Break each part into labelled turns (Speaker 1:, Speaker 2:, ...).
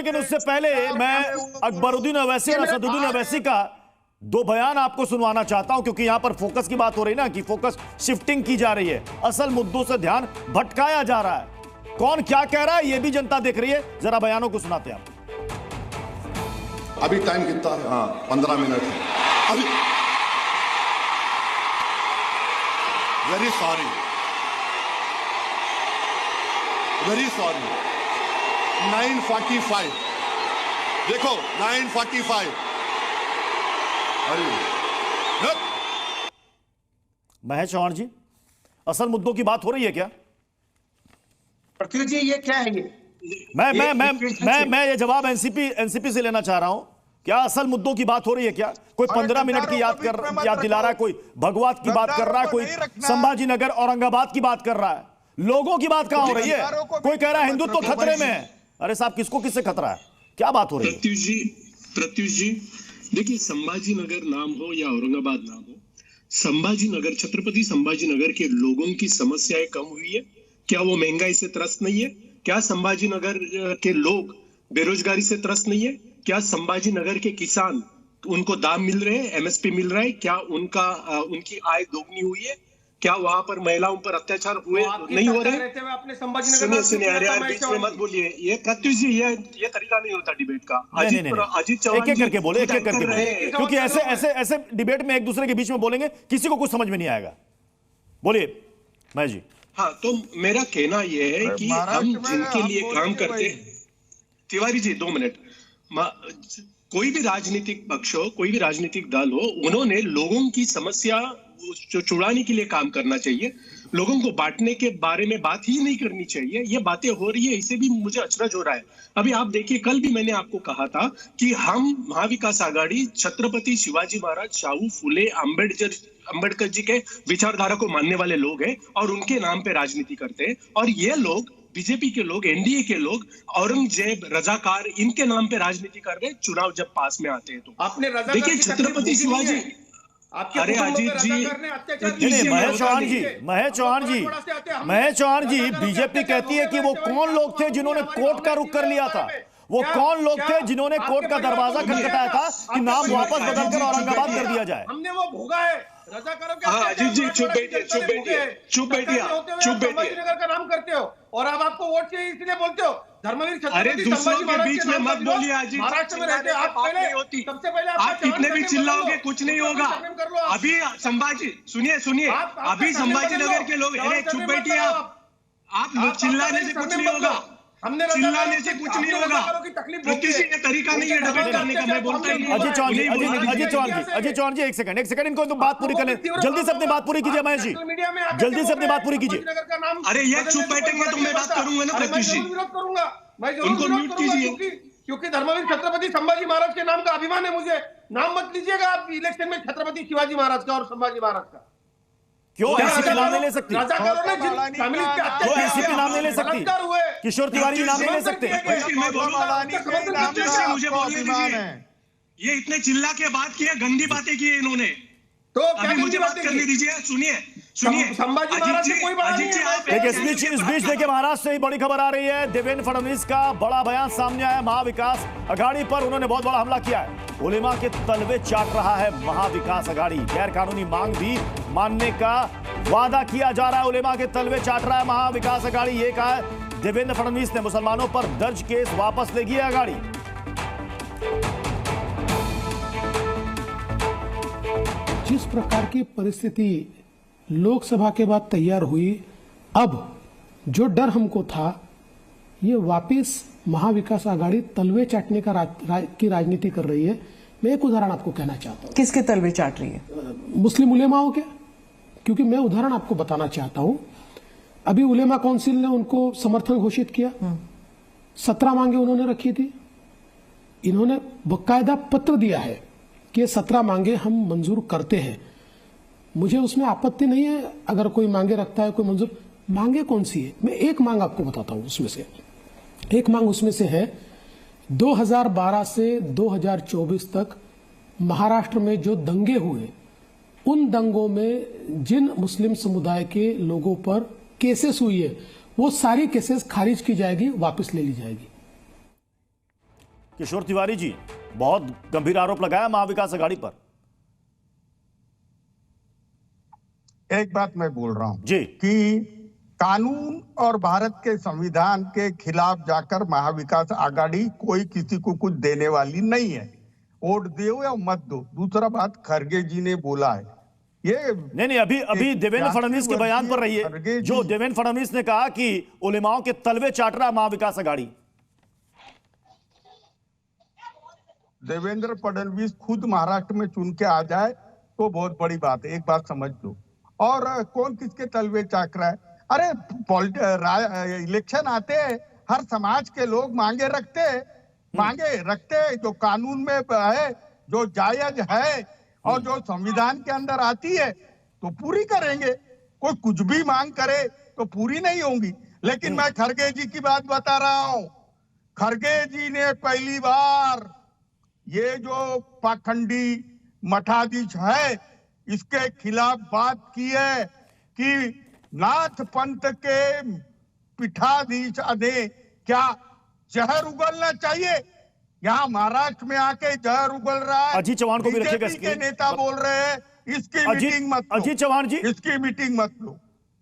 Speaker 1: लेकिन उससे पहले मैं अकबरुद्दीन अवैसी और असदुद्दीन अवैसी का दो बयान आपको सुनवाना चाहता हूं, क्योंकि यहां पर फोकस की बात हो रही ना, कि फोकस शिफ्टिंग की जा रही है, असल मुद्दों से ध्यान भटकाया जा रहा है। कौन क्या कह रहा है यह भी जनता देख रही है, जरा बयानों को सुनाते हैं आप।
Speaker 2: अभी टाइम कितना है? हाँ, 15 मिनट है अभी। Very sorry, very sorry. 9:45 देखो, 9:45।
Speaker 1: महेश चौहान जी, असल मुद्दों की बात हो रही है क्या?
Speaker 3: पृथ्वी जी, ये क्या है?
Speaker 1: मैं ये जवाब एनसीपी से लेना चाह रहा हूं। क्या असल मुद्दों की बात हो रही है क्या? कोई 15 मिनट की याद दिला रहा है, कोई भगवत की बात कर रहा है, कोई संभाजी नगर औरंगाबाद की बात कर रहा है। लोगों की बात कहां हो रही है? कोई कह रहा है हिंदुत्व खतरे में है। अरे साहब, किसको किससे खतरा है? क्या बात हो रही है?
Speaker 4: प्रत्युष जी, देखिए, संभाजी नगर नाम हो या औरंगाबाद नाम हो, संभाजी नगर, छत्रपति संभाजी नगर के लोगों की समस्याएं कम हुई है क्या? वो महंगाई से त्रस्त नहीं है क्या? संभाजी नगर के लोग बेरोजगारी से त्रस्त नहीं है क्या? संभाजी नगर के किसान, उनको दाम मिल रहे हैं, एमएसपी मिल रहा है क्या? उनकी आय दोगुनी हुई है क्या? वहां पर महिलाओं पर अत्याचार हुए नहीं हो रहे? सुनिए, अरे यार, बीच में मत बोलिए। ये प्रत्युष जी, ये तरीका नहीं होता डिबेट का। अजीत चौहान
Speaker 1: एक करके बोले, क्योंकि ऐसे डिबेट में एक दूसरे के बीच में बोलेंगे, किसी को कुछ समझ में नहीं आएगा। बोलिए महेश जी।
Speaker 4: हाँ, तो मेरा कहना यह है कि हम जिनके लिए काम करते हैं, तिवारी जी 2 मिनट, कोई भी राजनीतिक पक्ष हो, कोई भी राजनीतिक दल हो, उन्होंने लोगों की समस्या छुड़ाने के लिए काम करना चाहिए। लोगों को बांटने के बारे में बात ही नहीं करनी चाहिए। ये बातें हो रही है, इसे भी मुझे अचरज हो रहा है। अभी आप देखिए, कल भी मैंने आपको कहा था कि हम महाविकास आघाड़ी छत्रपति शिवाजी महाराज, शाहू फुले, अंबेडकर जी के विचारधारा को मानने वाले लोग हैं और उनके नाम पे राजनीति करते हैं। और ये लोग, बीजेपी के लोग, एनडीए के लोग, औरंगजेब, रजाकार, इनके नाम पे राजनीति कर रहे हैं चुनाव जब पास में आते हैं तो। देखिए, छत्रपति शिवाजी, अरे अजीत जी,
Speaker 1: महेश चौहान जी, बीजेपी कहती है कि वो कौन लोग थे जिन्होंने कोर्ट का रुख कर लिया था? वो कौन लोग थे जिन्होंने कोर्ट का दरवाजा खटखटाया था कि नाम वापस बदलकर औरंगाबाद कर दिया जाए?
Speaker 3: हमने वो भोगा है।
Speaker 4: अजीत जी, चुप बैठिए।
Speaker 3: नगर का नाम करते हो और अब आपको वोट चाहिए इसलिए बोलते हो। धर्मवीर,
Speaker 4: अरे दूसरों के बीच में मत बोलिए अजीत।
Speaker 3: महाराष्ट्र में रहते आप, सबसे पहले
Speaker 4: आप कितने भी चिल्लाओगे कुछ नहीं होगा। अभी संभाजी, सुनिए, अभी संभाजी नगर के लोग, अरे चुप बैठिए आप चिल्लाने से कुछ नहीं होगा। चिल्लाने से कुछ नहीं होगा। किसी का तरीका नहीं है डिबेट करने का। मैं बोलता ही नहीं।
Speaker 1: अजीत चौहान जी, एक सेकंड, इनको तो बात पूरी करने, जल्दी से अपनी बात पूरी कीजिए महेश जी, जल्दी से अपनी बात पूरी कीजिए।
Speaker 4: अरे ये चुप बैठेंगे तो मैं बात करूंगा ना प्रत्युष जी। उनको म्यूट कीजिए।
Speaker 3: क्योंकि धर्मवीर छत्रपति संभाजी महाराज के नाम का अभिमान है मुझे। नाम मत लीजिएगा आप इलेक्शन में छत्रपति शिवाजी महाराज का और संभाजी महाराज का।
Speaker 1: क्यों एनसीपी नाम नहीं ले सकती? एनसीपी नाम नहीं ले सकती? किशोर तिवारी नाम नहीं ले सकते?
Speaker 4: मुझे बोलने दीजिए। ये इतने चिल्ला के बात की है, गंदी बातें की है इन्होंने, तो अभी मुझे बात करने दीजिए। सुनिए,
Speaker 3: संभाजी महाराज से कोई बात नहीं है।
Speaker 1: इस बीच देखिए, महाराष्ट्र से ही बड़ी खबर आ रही है। देवेंद्र फडणवीस का बड़ा बयान सामने आया। महाविकास अघाड़ी पर उन्होंने बहुत बड़ा हमला किया है। उलेमा के तलवे चाट रहा है महाविकास अघाड़ी। गैर कानूनी मांग भी मानने का वादा किया जा रहा है। उलेमा के तलवे चाट रहा है महाविकास अघाड़ी, ये कहा है देवेंद्र फडणवीस ने। मुसलमानों पर दर्ज केस वापस लेगी अघाड़ी।
Speaker 5: जिस प्रकार की परिस्थिति लोकसभा के बाद तैयार हुई, अब जो डर हमको था, ये वापस महाविकास आघाड़ी तलवे चाटने का की राजनीति कर रही है। मैं एक उदाहरण आपको कहना चाहता हूँ।
Speaker 6: किसके तलवे चाट रही है?
Speaker 5: मुस्लिम उलेमाओं के। क्योंकि मैं उदाहरण आपको बताना चाहता हूँ। अभी उलेमा काउंसिल ने उनको समर्थन घोषित किया। 17 मांगे उन्होंने रखी थी। इन्होंने बकायदा पत्र दिया है कि 17 मांगे हम मंजूर करते हैं। मुझे उसमें आपत्ति नहीं है अगर कोई मांगे रखता है, कोई मंजूर। मांगे कौन सी है? मैं एक मांग आपको बताता हूं। उसमें से एक मांग उसमें से है 2012 से 2024 तक महाराष्ट्र में जो दंगे हुए, उन दंगों में जिन मुस्लिम समुदाय के लोगों पर केसेस हुई है, वो सारी केसेस खारिज की जाएगी, वापस ले ली जाएगी।
Speaker 1: किशोर तिवारी जी, बहुत गंभीर आरोप लगाया महाविकास आघाड़ी पर।
Speaker 6: एक बात मैं बोल रहा हूं
Speaker 1: जी।
Speaker 6: कि कानून और भारत के संविधान के खिलाफ जाकर महाविकास आघाड़ी कोई किसी को कुछ देने वाली नहीं है। वोट दो या मत दो। दूसरा बात खरगे जी ने बोला है, ये
Speaker 1: नहीं, अभी देवेंद्र फडणवीस के बयान पर रहिए, जो देवेंद्र फडणवीस ने कहा कि उलेमाओं के तलवे चाट रहा महाविकास आघाड़ी।
Speaker 6: देवेंद्र फडणवीस खुद महाराष्ट्र में चुन के आ जाए तो बहुत बड़ी बात है। एक बात समझ लो। और कौन किसके तलवे चाट रहा है? अरे इलेक्शन आते हैं, हर समाज के लोग मांगे रखते जो कानून में है, जो जायज है और जो संविधान के अंदर आती है तो पूरी करेंगे। कोई कुछ भी मांग करे तो पूरी नहीं होंगी। लेकिन मैं खरगे जी की बात बता रहा हूं। खरगे जी ने पहली बार ये जो पाखंडी मठाधीश है इसके खिलाफ बात की है कि नाथ पंथ के पीठाधीश ने क्या जहर उगलना चाहिए। यहाँ महाराष्ट्र में आके जहर उगल रहा है।
Speaker 1: अजीत चौहान को भी रखिएगा।
Speaker 6: बीजेपी के नेता बोल रहे हैं इसकी मीटिंग मत लो।
Speaker 1: अजीत चौहान जी,
Speaker 6: इसकी मीटिंग मत लो।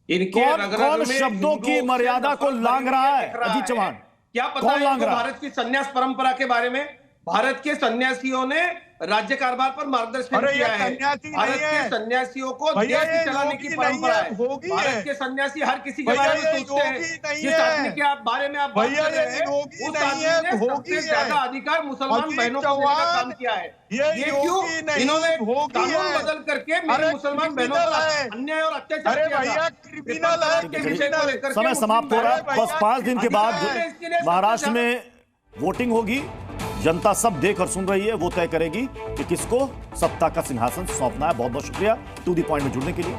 Speaker 1: कौन शब्दों की मर्यादा को लांघ रहा है? अजीत चौहान,
Speaker 3: क्या पता
Speaker 1: कौन
Speaker 3: है
Speaker 1: लांघ रहा है?
Speaker 3: भारत की संन्यास परंपरा के बारे में? भारत के सन्यासियों ने राज्य कारभार पर मार्गदर्शन किया है। भारत के सन्यासियों को देश चलाने की परंपरा है। भारत के सन्यासी हर किसी के बारे में सोचते हैं। जिस आदमी के बारे में आप बात कर रहे हैं, उस आदमी ने सबसे ज्यादा अधिकार मुसलमान बहनों को देने का काम किया है। ये क्यों? इन्होंने कानून बदल करके मेरी मुसलमान बहनों पर अन्याय और अत्याचार किया था।
Speaker 1: समय समाप्त हो रहा है। बस 5 दिन के बाद महाराष्ट्र में वोटिंग होगी। जनता सब देख और सुन रही है, वो तय करेगी कि किसको सत्ता का सिंहासन सौंपना है। बहुत बहुत शुक्रिया टू द पॉइंट में जुड़ने के लिए।